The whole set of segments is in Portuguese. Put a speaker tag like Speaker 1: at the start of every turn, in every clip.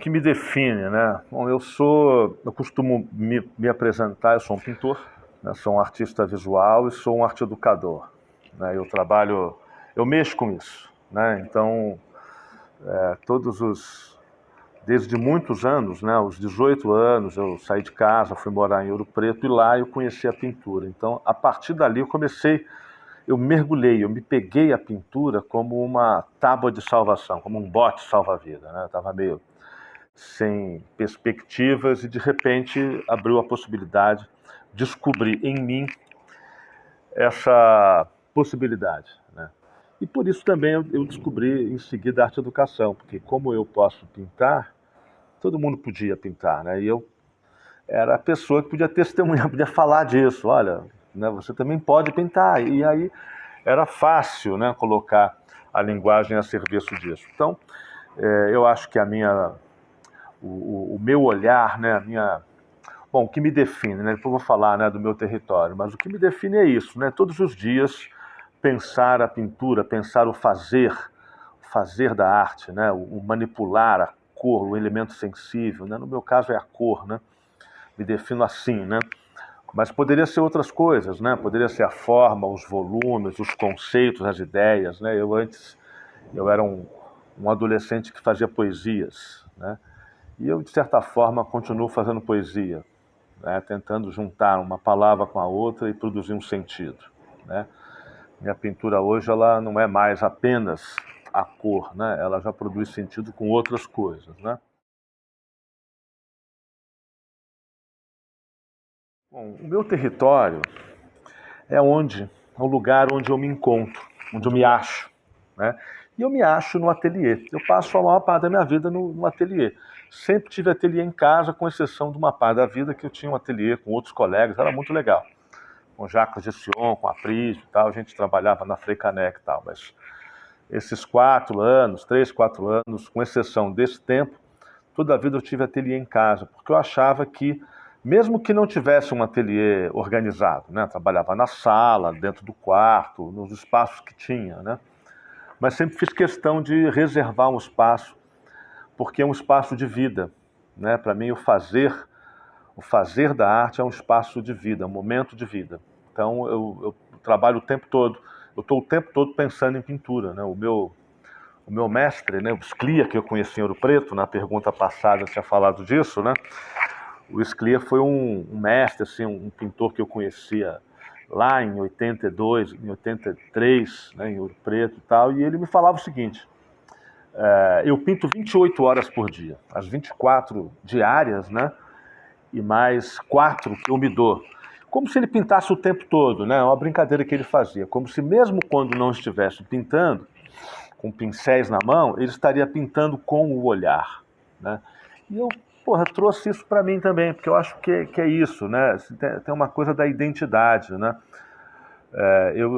Speaker 1: O que me define, né? Bom, eu costumo me apresentar, eu sou um pintor, né? Sou um artista visual e sou um arte educador, né? Eu mexo com isso, né? Então, todos os, desde muitos anos, né? Aos 18 anos, eu saí de casa, fui morar em Ouro Preto e lá eu conheci a pintura. Então, a partir dali eu mergulhei, eu me peguei a pintura como uma tábua de salvação, como um bote salva-vida, né? Eu estava meio sem perspectivas e de repente abriu a possibilidade, descobri em mim essa possibilidade, né? E por isso também eu descobri em seguida a arte educação, porque como eu posso pintar, todo mundo podia pintar, né? E eu era a pessoa que podia testemunhar, podia falar disso, olha, né, você também pode pintar. E aí era fácil, né, colocar a linguagem a serviço disso. Então, eu acho que o meu olhar, né, bom, o que me define, né, depois eu vou falar, né, do meu território, mas o que me define é isso, né, todos os dias pensar a pintura, pensar o fazer da arte, né, o manipular a cor, o elemento sensível, né, no meu caso é a cor, né, me defino assim, né, mas poderia ser outras coisas, né, poderia ser a forma, os volumes, os conceitos, as ideias, né, eu era um adolescente que fazia poesias, né, e eu, de certa forma, continuo fazendo poesia, né, tentando juntar uma palavra com a outra e produzir um sentido, né. Minha pintura hoje ela não é mais apenas a cor, né, ela já produz sentido com outras coisas, né. Bom, o meu território é o lugar onde eu me encontro, onde eu me acho, né? E eu me acho no ateliê. Eu passo a maior parte da minha vida no ateliê. Sempre tive ateliê em casa, com exceção de uma parte da vida que eu tinha um ateliê com outros colegas, era muito legal. Com Jacques Gestion, com a Prígio e tal, a gente trabalhava na Frei Caneca e tal, mas esses 4 anos, 3, 4 anos, com exceção desse tempo, toda a vida eu tive ateliê em casa, porque eu achava que, mesmo que não tivesse um ateliê organizado, né, trabalhava na sala, dentro do quarto, nos espaços que tinha, né, mas sempre fiz questão de reservar um espaço, porque é um espaço de vida, né, para mim o fazer da arte é um espaço de vida, um momento de vida. Então eu trabalho o tempo todo, eu estou o tempo todo pensando em pintura, né, o meu mestre, né, o Sclia, que eu conheci em Ouro Preto, na pergunta passada eu tinha falado disso, né? O Sclia foi um mestre, assim, um pintor que eu conhecia lá em 82, em 83, né, em Ouro Preto e tal, e ele me falava o seguinte: eu pinto 28 horas por dia, as 24 diárias, né, e mais 4 que eu me dou. Como se ele pintasse o tempo todo, né? Uma brincadeira que ele fazia, como se mesmo quando não estivesse pintando, com pincéis na mão, ele estaria pintando com o olhar, né? E eu, porra, trouxe isso para mim também, porque eu acho que é isso, né? Tem uma coisa da identidade, né?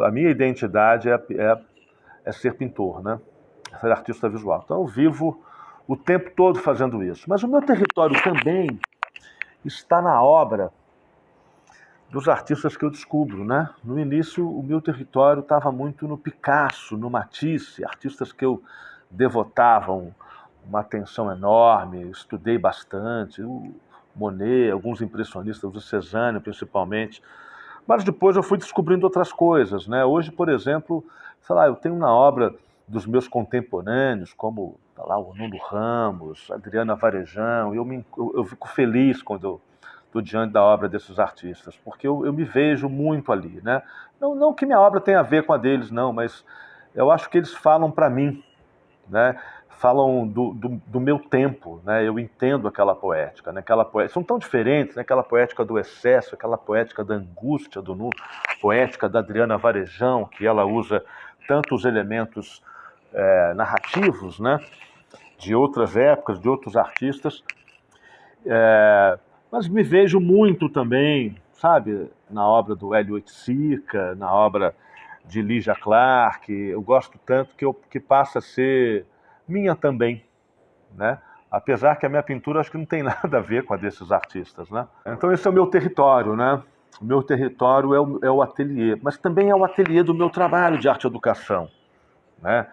Speaker 1: A minha identidade é ser pintor, né? Ser artista visual. Então eu vivo o tempo todo fazendo isso. Mas o meu território também está na obra dos artistas que eu descubro, né? No início, o meu território estava muito no Picasso, no Matisse, artistas que eu devotava uma atenção enorme, estudei bastante, o Monet, alguns impressionistas, o Cézanne principalmente. Mas depois eu fui descobrindo outras coisas, né? Hoje, por exemplo, sei lá, eu tenho na obra dos meus contemporâneos, como tá lá, o Nuno Ramos, Adriana Varejão, eu fico feliz quando eu estou diante da obra desses artistas, porque eu me vejo muito ali, né? Não que minha obra tenha a ver com a deles, não, mas eu acho que eles falam para mim, né? Falam do meu tempo, né? Eu entendo aquela poética, né? Aquela poética, são tão diferentes, né? Aquela poética do excesso, aquela poética da angústia do Nuno, poética da Adriana Varejão, que ela usa tantos elementos narrativos, né? De outras épocas, de outros artistas, mas me vejo muito também, sabe, na obra do Hélio Oiticica, na obra de Lígia Clark. Eu gosto tanto que passa a ser minha também, né? Apesar que a minha pintura acho que não tem nada a ver com a desses artistas, né? Então esse é o meu território, né? O meu território é o ateliê, mas também é o ateliê do meu trabalho de arte e educação, né?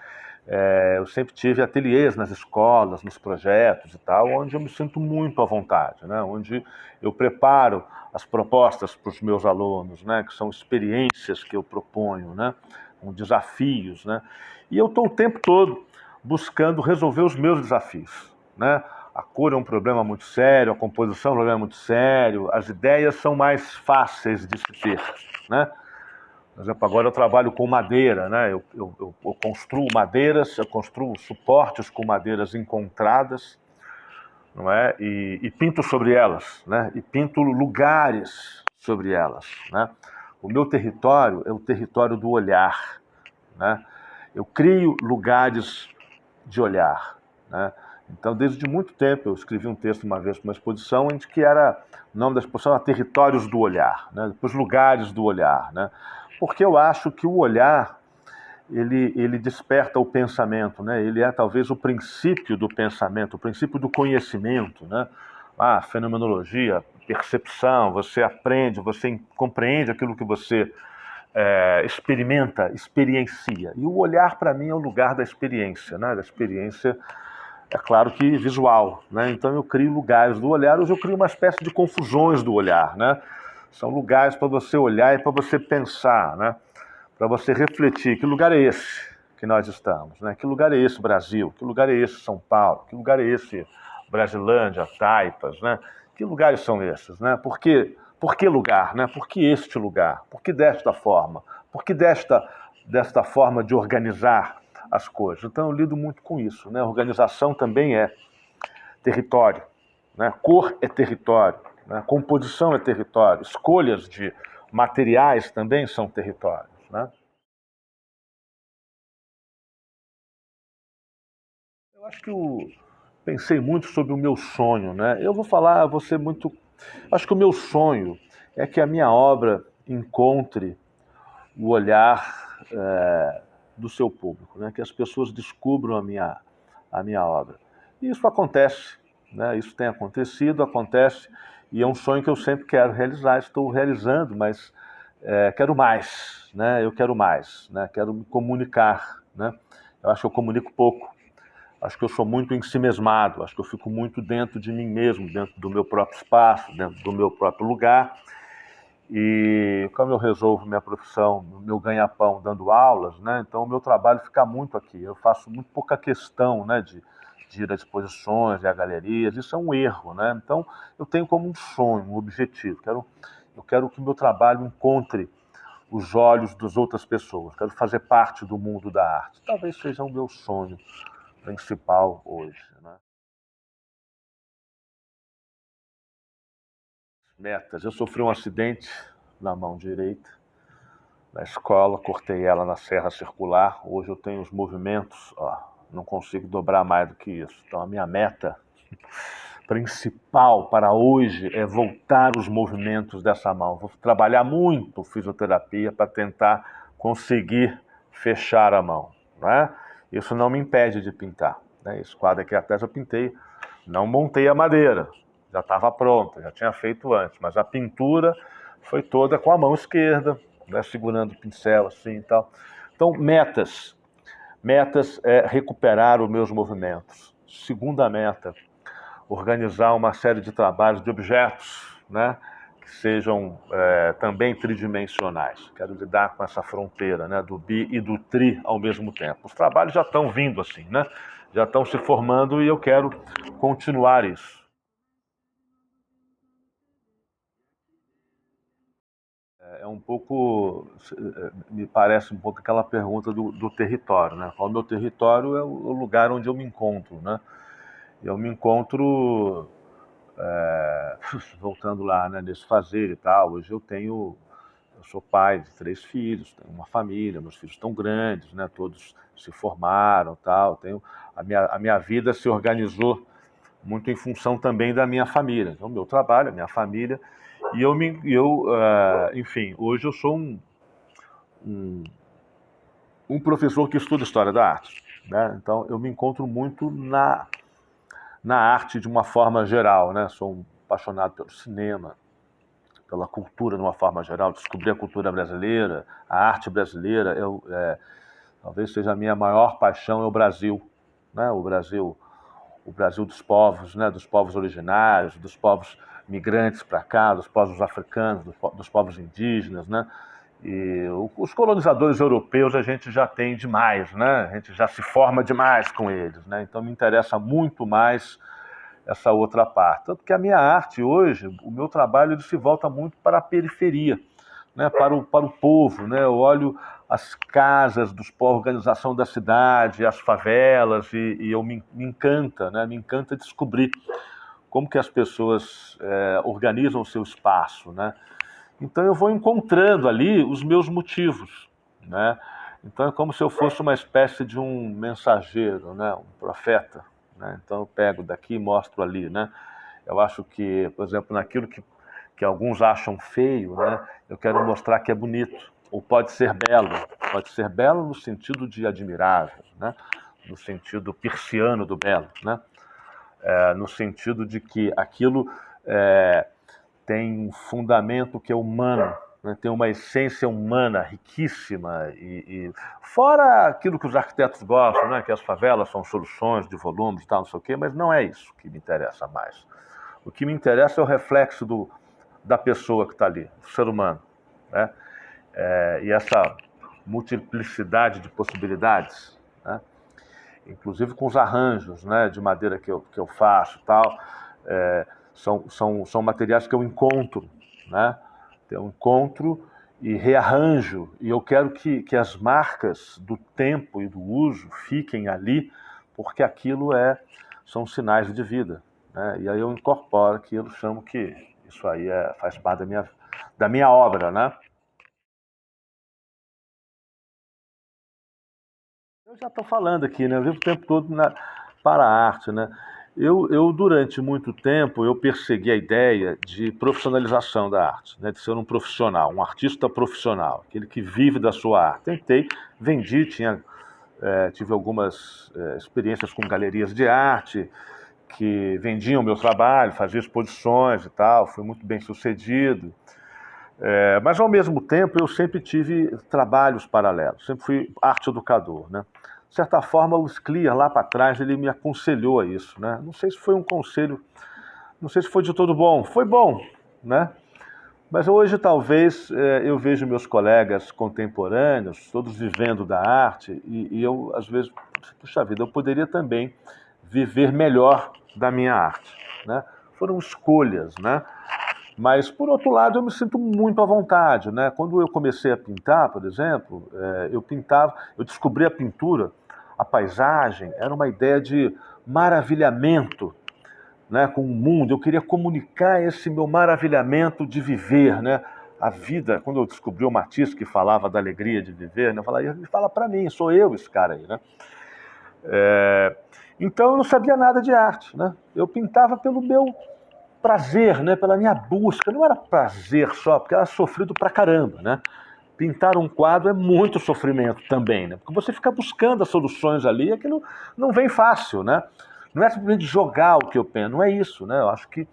Speaker 1: Eu sempre tive ateliês nas escolas, nos projetos e tal, onde eu me sinto muito à vontade, né? Onde eu preparo as propostas para os meus alunos, né? Que são experiências que eu proponho, né? Com desafios, né? E eu estou o tempo todo buscando resolver os meus desafios, né? A cor é um problema muito sério, a composição é um problema muito sério, as ideias são mais fáceis de se ter, né? Por exemplo, agora eu trabalho com madeira, né? Eu construo madeiras, eu construo suportes com madeiras encontradas, não é? E pinto sobre elas, né? E pinto lugares sobre elas, né? O meu território é o território do olhar, né? Eu crio lugares de olhar, né? Então, desde muito tempo, eu escrevi um texto uma vez para uma exposição, em que era, o nome da exposição era Territórios do Olhar, né? Depois Lugares do Olhar, né? Porque eu acho que o olhar, ele desperta o pensamento, né? Ele é talvez o princípio do pensamento, o princípio do conhecimento, né? Fenomenologia, percepção, você aprende, você compreende aquilo que você experimenta, experiencia. E o olhar, para mim, é o lugar da experiência, né? Da experiência, é claro que visual, né? Então eu crio lugares do olhar, hoje eu crio uma espécie de confusões do olhar, né? São lugares para você olhar e para você pensar, né? Para você refletir, que lugar é esse que nós estamos, né? Que lugar é esse Brasil? Que lugar é esse São Paulo? Que lugar é esse Brasilândia, Taipas, né? Que lugares são esses, né? Por que lugar, né? Por que este lugar? Por que desta forma? Por que desta forma de organizar as coisas? Então eu lido muito com isso, né? Organização também é território, né? Cor é território, né? Composição é território, escolhas de materiais também são territórios, né? Eu acho que eu pensei muito sobre o meu sonho, né? Eu vou falar, vou ser muito. Acho que o meu sonho é que a minha obra encontre o olhar do seu público, né? Que as pessoas descubram a minha obra. E isso acontece, né? Isso tem acontecido, acontece, e é um sonho que eu sempre quero realizar, estou realizando, mas quero mais, né? Eu quero mais, né? Quero me comunicar, né? Eu acho que eu comunico pouco. Acho que eu sou muito ensimesmado, acho que eu fico muito dentro de mim mesmo, dentro do meu próprio espaço, dentro do meu próprio lugar. E como eu resolvo minha profissão, meu ganha-pão dando aulas, né? Então o meu trabalho fica muito aqui. Eu faço muito pouca questão, né, de ir a exposições e a galerias. Isso é um erro, né? Então eu tenho como um sonho, um objetivo. Eu quero que o meu trabalho encontre os olhos das outras pessoas. Quero fazer parte do mundo da arte. Talvez seja o meu sonho principal hoje, né? Metas. Eu sofri um acidente na mão direita, na escola, cortei ela na serra circular. Hoje eu tenho os movimentos, ó, não consigo dobrar mais do que isso. Então a minha meta principal para hoje é voltar os movimentos dessa mão. Vou trabalhar muito fisioterapia para tentar conseguir fechar a mão, né? Isso não me impede de pintar, né? Esse quadro aqui atrás eu pintei, não montei a madeira, já estava pronta, já tinha feito antes, mas a pintura foi toda com a mão esquerda, né, segurando o pincel assim e tal. Então, metas é recuperar os meus movimentos. Segunda meta, organizar uma série de trabalhos de objetos, né, que sejam também tridimensionais. Quero lidar com essa fronteira, né, do bi e do tri ao mesmo tempo. Os trabalhos já estão vindo assim, né? Já estão se formando e eu quero continuar isso. É um pouco, me parece um pouco aquela pergunta do território, né? Qual é o meu território é o lugar onde eu me encontro, né? Eu me encontro voltando lá, né, nesse fazer e tal. Hoje eu sou pai de 3 filhos, tenho uma família, meus filhos estão grandes, né, todos se formaram, tal. Tenho a minha vida se organizou muito em função também da minha família. Então, meu trabalho, a minha família, e enfim, hoje eu sou um, um professor que estuda história da arte, né? Então, eu me encontro muito na arte de uma forma geral, né? Sou um apaixonado pelo cinema, pela cultura de uma forma geral, descobrir a cultura brasileira, a arte brasileira. talvez seja a minha maior paixão, é o Brasil, né? O Brasil dos povos, né? Dos povos originários, dos povos migrantes para cá, dos povos africanos, dos povos indígenas, né? E os colonizadores europeus a gente já tem demais, né? A gente já se forma demais com eles, né? Então me interessa muito mais essa outra parte. Tanto que a minha arte hoje, o meu trabalho, ele se volta muito para a periferia, né? Para o povo, né? Eu olho as casas dos povos, a organização da cidade, as favelas, e eu me encanta, né? Me encanta descobrir como que as pessoas organizam o seu espaço, né? Então eu vou encontrando ali os meus motivos, né? Então é como se eu fosse uma espécie de um mensageiro, né? Um profeta, né? Então eu pego daqui e mostro ali, né? Eu acho que, por exemplo, naquilo que alguns acham feio, né? Eu quero mostrar que é bonito, ou pode ser belo no sentido de admirável, né? No sentido persiano do belo, né? No sentido de que aquilo é, tem um fundamento que é humano, né? Tem uma essência humana riquíssima, fora aquilo que os arquitetos gostam, né? Que as favelas são soluções de volumes e tal, não sei o quê, mas não é isso que me interessa mais. O que me interessa é o reflexo da pessoa que está ali, do ser humano, né? E essa multiplicidade de possibilidades, né? Inclusive com os arranjos, né, de madeira que eu faço, tal, são materiais que eu encontro, né? Eu encontro e rearranjo, e eu quero que as marcas do tempo e do uso fiquem ali, porque aquilo são sinais de vida, né? E aí eu incorporo aquilo, chamo que isso aí faz parte da minha obra, né? Eu já estou falando aqui, né? Eu vivo o tempo todo para a arte, né? Durante muito tempo, eu persegui a ideia de profissionalização da arte, né? De ser um profissional, um artista profissional, aquele que vive da sua arte. Tentei, vendi, tive algumas experiências com galerias de arte que vendiam o meu trabalho, fazia exposições e tal, fui muito bem sucedido. Mas, ao mesmo tempo, eu sempre tive trabalhos paralelos, sempre fui arte educador, né? De certa forma, o Scliar, lá para trás, ele me aconselhou a isso, né? Não sei se foi um conselho, não sei se foi de todo bom. Foi bom, né? Mas hoje, talvez, eu vejo meus colegas contemporâneos, todos vivendo da arte, e eu, às vezes, puxa vida, eu poderia também viver melhor da minha arte, né? Foram escolhas, né? Mas, por outro lado, eu me sinto muito à vontade, né? Quando eu comecei a pintar, por exemplo, eu descobri a pintura, a paisagem, era uma ideia de maravilhamento, né, com o mundo. Eu queria comunicar esse meu maravilhamento de viver, né? A vida, quando eu descobri o Matisse que falava da alegria de viver, né, eu falei, ele fala para mim, sou eu esse cara aí, né? Então eu não sabia nada de arte, né? Eu pintava pelo meu prazer, né? Pela minha busca. Não era prazer só, porque era sofrido pra caramba, né? Pintar um quadro é muito sofrimento também, né? Porque você fica buscando as soluções ali, aquilo não vem fácil, né? Não é simplesmente jogar o que eu penso, não é isso, né? Eu acho que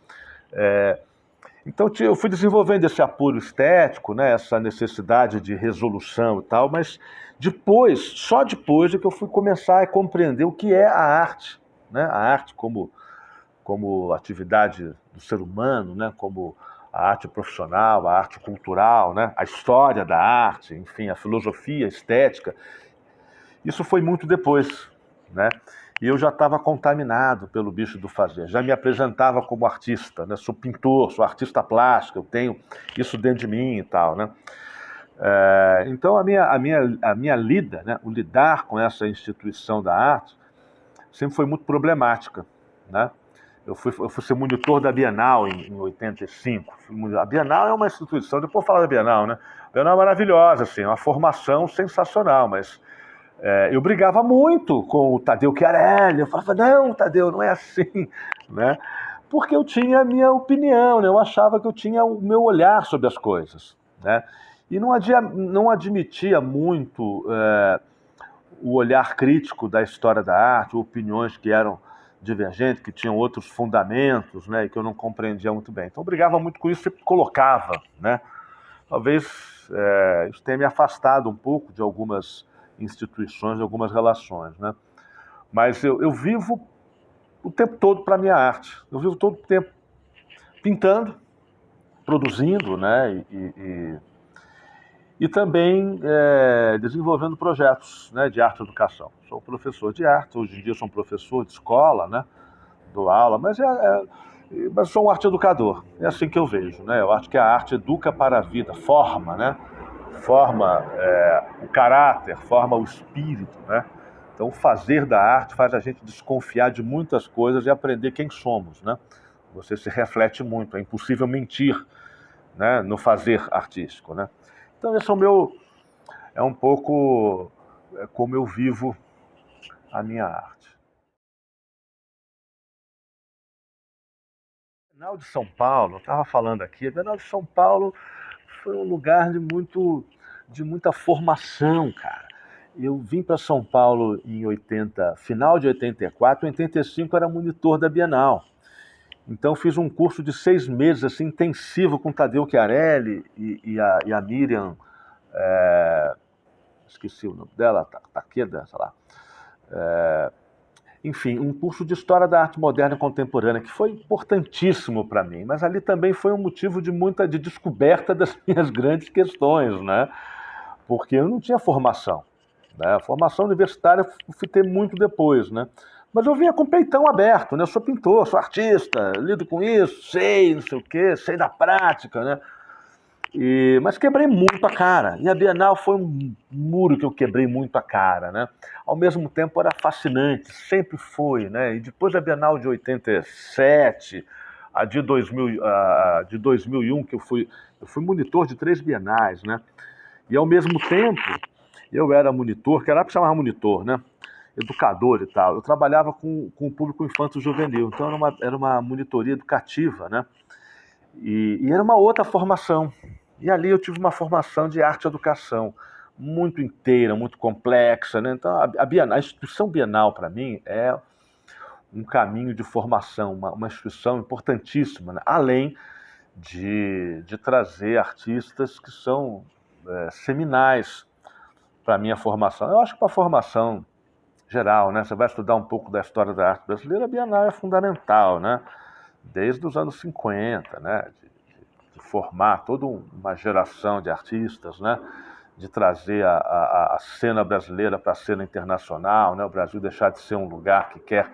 Speaker 1: então eu fui desenvolvendo esse apuro estético, né? Essa necessidade de resolução e tal, mas depois, só depois é que eu fui começar a compreender o que é a arte, né? A arte como atividade do ser humano, né? Como a arte profissional, a arte cultural, né? A história da arte, enfim, a filosofia, a estética. Isso foi muito depois, né? E eu já estava contaminado pelo bicho do fazer. Já me apresentava como artista, né? Sou pintor, sou artista plástico, eu tenho isso dentro de mim e tal, né? Então a minha lida, né? O lidar com essa instituição da arte sempre foi muito problemática, né? Eu fui ser monitor da Bienal em 85. A Bienal é uma instituição, depois falar da Bienal, né? A Bienal é maravilhosa, assim, é uma formação sensacional, mas eu brigava muito com o Tadeu Chiarelli. Eu falava, não, Tadeu, não é assim, né? Porque eu tinha a minha opinião, né? Eu achava que eu tinha o meu olhar sobre as coisas, né? E não admitia muito o olhar crítico da história da arte, opiniões que eram divergentes, que tinham outros fundamentos, né, e que eu não compreendia muito bem. Então eu brigava muito com isso e colocava, né? Talvez isso tenha me afastado um pouco de algumas instituições, em algumas relações, né? Mas eu vivo o tempo todo para a minha arte. Eu vivo todo o tempo pintando, produzindo, né? E também desenvolvendo projetos, né, de arte e educação. Sou professor de arte, hoje em dia sou um professor de escola, né? Dou aula, mas sou um arte educador. É assim que eu vejo, né? Eu acho que a arte educa para a vida, forma, né? Forma o caráter, forma o espírito, né? Então, o fazer da arte faz a gente desconfiar de muitas coisas e aprender quem somos, né? Você se reflete muito, é impossível mentir, né, no fazer artístico, né? Então, esse é um pouco como eu vivo a minha arte. A Bienal de São Paulo, eu estava falando aqui, a Bienal de São Paulo foi um lugar de muita formação, cara. Eu vim para São Paulo em 80, final de 84, em 85 era monitor da Bienal. Então fiz um curso de 6 meses assim, intensivo com Tadeu Chiarelli e a Miriam, esqueci o nome dela, Takeda, sei lá. Enfim, um curso de História da Arte Moderna e Contemporânea, que foi importantíssimo para mim, mas ali também foi um motivo de descoberta das minhas grandes questões, né? Porque eu não tinha formação, né? A formação universitária eu fui ter muito depois, né? Mas eu vinha com o peitão aberto, né? Eu sou pintor, sou artista, lido com isso, sei, não sei o quê, sei da prática, né? Mas quebrei muito a cara. E a Bienal foi um muro que eu quebrei muito a cara, né? Ao mesmo tempo era fascinante, sempre foi, né? E depois da Bienal de 87, a de 2001, que eu fui monitor de 3 bienais, né? E ao mesmo tempo, eu era monitor, que era para chamar monitor, né? Educador e tal. Eu trabalhava com o público infanto-juvenil, então era uma monitoria educativa, né? E era uma outra formação. E ali eu tive uma formação de arte e educação muito inteira, muito complexa, né? Então a instituição bienal para mim é um caminho de formação, uma instituição importantíssima, né? Além de trazer artistas que são seminais para a minha formação. Eu acho que para a formação geral, né? Você vai estudar um pouco da história da arte brasileira, a Bienal é fundamental, né? Desde os anos 50, né? De formar toda uma geração de artistas, né? De trazer a cena brasileira para a cena internacional, né? O Brasil deixar de ser um lugar que quer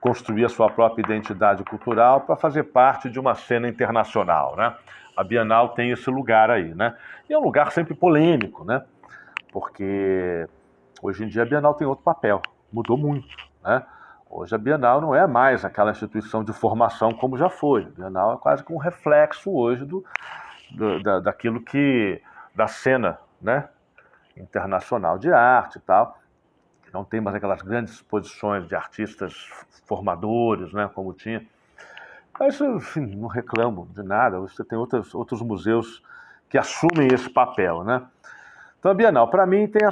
Speaker 1: construir a sua própria identidade cultural para fazer parte de uma cena internacional, né? A Bienal tem esse lugar aí, né? E é um lugar sempre polêmico, né? Porque hoje em dia a Bienal tem outro papel, mudou muito, né? Hoje a Bienal não é mais aquela instituição de formação como já foi. A Bienal é quase que um reflexo hoje daquilo da cena, né, internacional de arte e tal. Não tem mais aquelas grandes exposições de artistas formadores, né, como tinha. Mas, enfim, não reclamo de nada. Você tem outros museus que assumem esse papel, né? Então, a Bienal, para mim, tem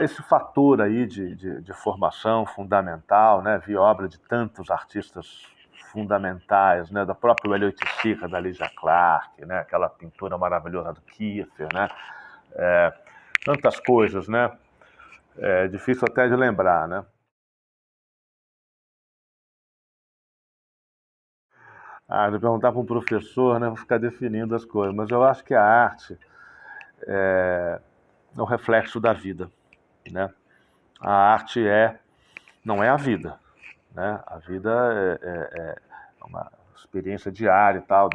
Speaker 1: esse fator aí de formação fundamental, né? Vi obra de tantos artistas fundamentais, né? Da própria Elliot da Lygia Clark, né? Aquela pintura maravilhosa do Kiefer, né? Tantas coisas, né? É difícil até de lembrar, né? Ah, de perguntar para um professor, né? Vou ficar definindo as coisas, mas eu acho que a arte é o reflexo da vida, né? A arte não é a vida, né? A vida é uma experiência diária e tal,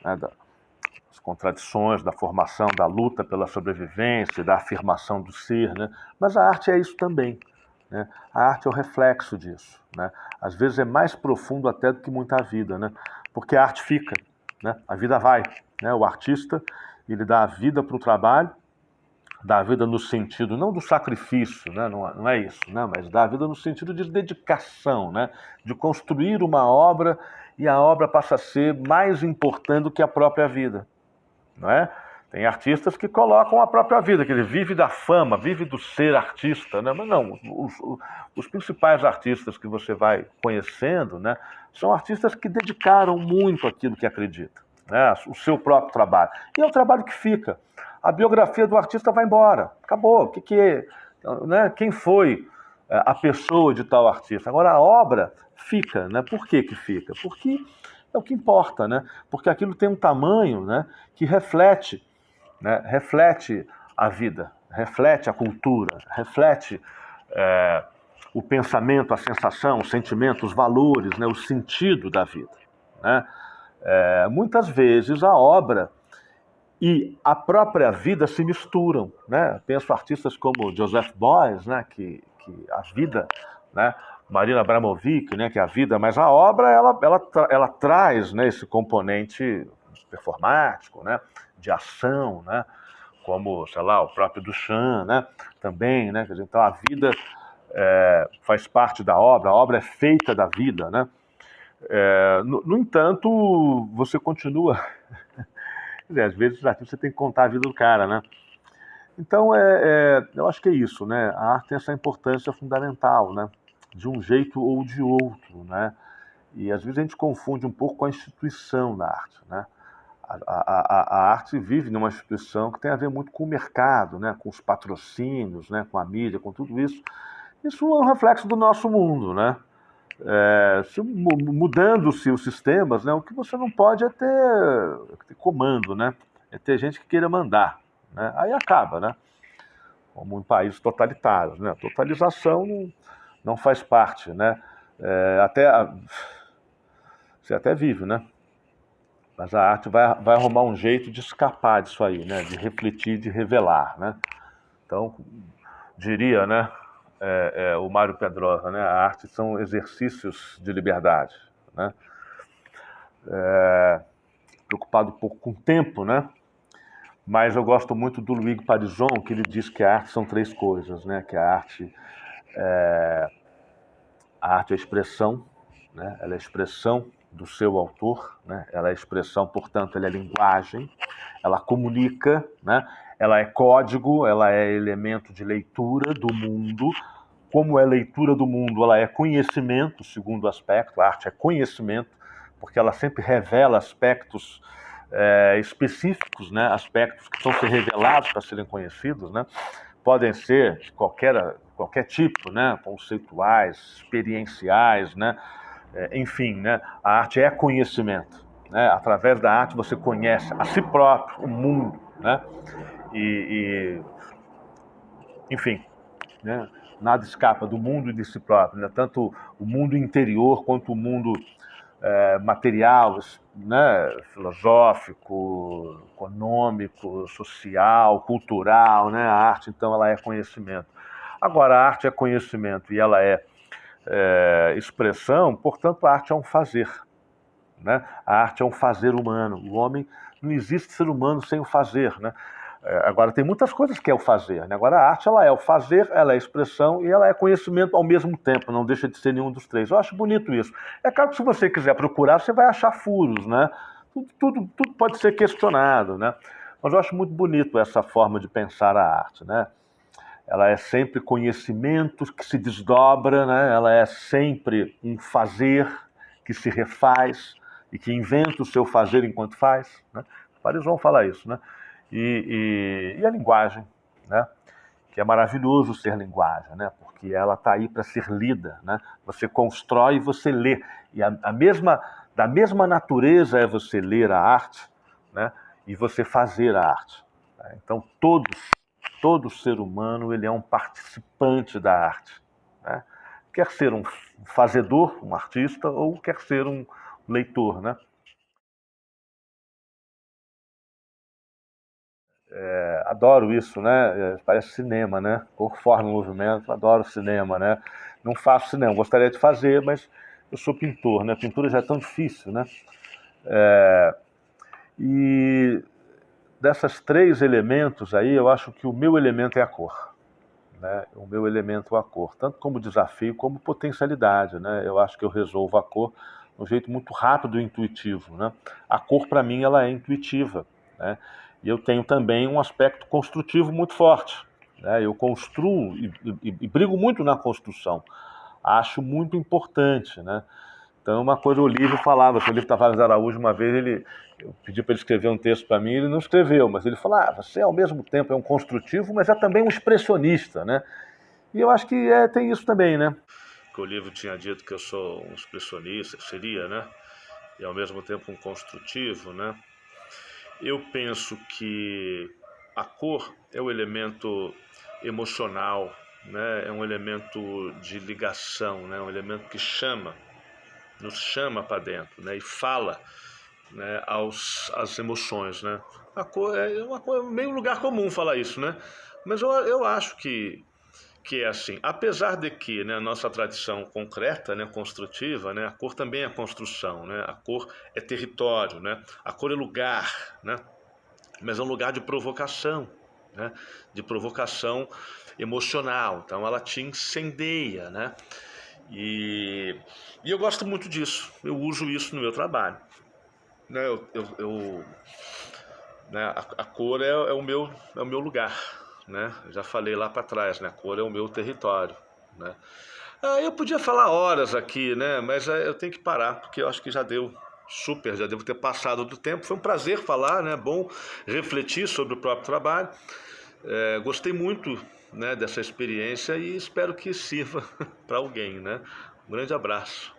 Speaker 1: né, das contradições, da formação, da luta pela sobrevivência, da afirmação do ser, né? Mas a arte é isso também, né? A arte é o reflexo disso, né? Às vezes é mais profundo até do que muita vida, né? Porque a arte fica, né? A vida vai, né? O artista, ele dá a vida para o trabalho, da vida no sentido não do sacrifício, né? Não é isso, né? Mas da vida no sentido de dedicação, né? De construir uma obra e a obra passa a ser mais importante do que a própria vida, não é? Tem artistas que colocam a própria vida, que ele vive da fama, vive do ser artista, né? Mas não, os principais artistas que você vai conhecendo, né? São artistas que dedicaram muito àquilo que acreditam, né? O seu próprio trabalho. E é o trabalho que fica. A biografia do artista vai embora. Acabou. O que é? né? Quem foi a pessoa de tal artista. Agora, a obra fica, né? Por que que fica? Porque é o que importa, né? Porque aquilo tem um tamanho, né, que reflete, né? Reflete a vida, reflete a cultura, reflete o pensamento, a sensação, o sentimento, os valores, né? O sentido da vida, né? Muitas vezes a obra e a própria vida se misturam, né? Penso artistas como Joseph Beuys, né? Que a vida, né? Marina Abramovic, né? Que é a vida, mas a obra ela traz, né? Esse componente performático, né? De ação, né? Como, sei lá, o próprio Duchamp, né? Também, né? Quer dizer, então a vida faz parte da obra, a obra é feita da vida, né? No entanto, você continua. Quer dizer, às vezes você tem que contar a vida do cara, né? Então, eu acho que é isso, né? A arte tem essa importância fundamental, né? De um jeito ou de outro, né? E às vezes a gente confunde um pouco com a instituição da arte, né? A arte vive numa instituição que tem a ver muito com o mercado, né? Com os patrocínios, né? Com a mídia, com tudo isso. Isso é um reflexo do nosso mundo, né? Mudando-se os sistemas, né? O que você não pode é ter comando, né? É ter gente que queira mandar, né? Aí acaba, né? Como em países totalitários, né? A totalização não faz parte, né? Você até vive, né? Mas a arte vai arrumar um jeito de escapar disso aí, né? De refletir, de revelar, né? Então, diria, né? O Mário Pedrosa, né? A arte são exercícios de liberdade, né? Preocupado um pouco com o tempo, né? Mas eu gosto muito do Luigi Parisson, que ele diz que a arte são três coisas, né? Que a arte é expressão, né? Ela é expressão do seu autor, né? Ela é expressão, portanto, ela é linguagem, ela comunica, né? Ela é código, ela é elemento de leitura do mundo. Como é leitura do mundo, ela é conhecimento, segundo aspecto. A arte é conhecimento, porque ela sempre revela aspectos específicos, né? Aspectos que precisam ser revelados para serem conhecidos, né? Podem ser de qualquer tipo, né? Conceituais, experienciais, né? Enfim, né? A arte é conhecimento, né? Através da arte você conhece a si próprio, o mundo, né? Enfim, né? Nada escapa do mundo e de si próprio, né? Tanto o mundo interior quanto o mundo material, né? Filosófico, econômico, social, cultural, né? A arte, então, ela é conhecimento. Agora, a arte é conhecimento e ela é expressão, portanto, a arte é um fazer, né? A arte é um fazer humano. O homem, não existe ser humano sem o fazer, né? Agora, tem muitas coisas que é o fazer, né? Agora, a arte, ela é o fazer, ela é a expressão e ela é conhecimento ao mesmo tempo, não deixa de ser nenhum dos três. Eu acho bonito isso. É claro que se você quiser procurar, você vai achar furos, né? Tudo pode ser questionado, né? Mas eu acho muito bonito essa forma de pensar a arte, né? Ela é sempre conhecimento que se desdobra, né? Ela é sempre um fazer que se refaz e que inventa o seu fazer enquanto faz, né? Vários vão falar isso, né? E a linguagem, né? Que é maravilhoso ser linguagem, né? Porque ela está aí para ser lida, né? Você constrói e você lê. E da mesma natureza é você ler a arte, né? E você fazer a arte, né? Então, todo ser humano ele é um participante da arte, né? Quer ser um fazedor, um artista, ou quer ser um leitor, né? Adoro isso, né? Parece cinema, né? Por forma e movimento, adoro cinema, né? Não faço cinema, gostaria de fazer, mas eu sou pintor, né? Pintura já é tão difícil, né? E dessas três elementos aí, eu acho que o meu elemento é a cor, né? O meu elemento é a cor, tanto como desafio como potencialidade, né? Eu acho que eu resolvo a cor de um jeito muito rápido e intuitivo, né? A cor, para mim, ela é intuitiva, né? E eu tenho também um aspecto construtivo muito forte, né? Eu construo e brigo muito na construção. Acho muito importante, né? Então, uma coisa o Olívio falava, que o Olívio Tavares Araújo, uma vez, eu pedi para ele escrever um texto para mim, ele não escreveu, mas ele falou, você ao mesmo tempo é um construtivo, mas é também um expressionista, né? E eu acho que tem isso também, né? Que o livro tinha dito que eu sou um expressionista, seria, né? E ao mesmo tempo um construtivo, né? Eu penso que a cor é o elemento emocional, né? É um elemento de ligação, né? Um elemento que nos chama para dentro, né? E fala, né? Às emoções, né? A cor é uma coisa meio lugar comum falar isso, né? Mas eu acho que é assim, apesar de que, né, a nossa tradição concreta, né, construtiva, né, a cor também é construção, né, a cor é território, né, a cor é lugar, né, mas é um lugar de provocação, né, de provocação emocional, então ela te incendeia, né, e eu gosto muito disso, eu uso isso no meu trabalho, né, né, a cor é o meu lugar, né? Já falei lá para trás, né? A cor é o meu território, né? Eu podia falar horas aqui, né? Mas eu tenho que parar porque eu acho que já deu super, já devo ter passado do tempo. Foi um prazer falar, né? Bom refletir sobre o próprio trabalho. Gostei muito, né, dessa experiência e espero que sirva para alguém, né? Um grande abraço.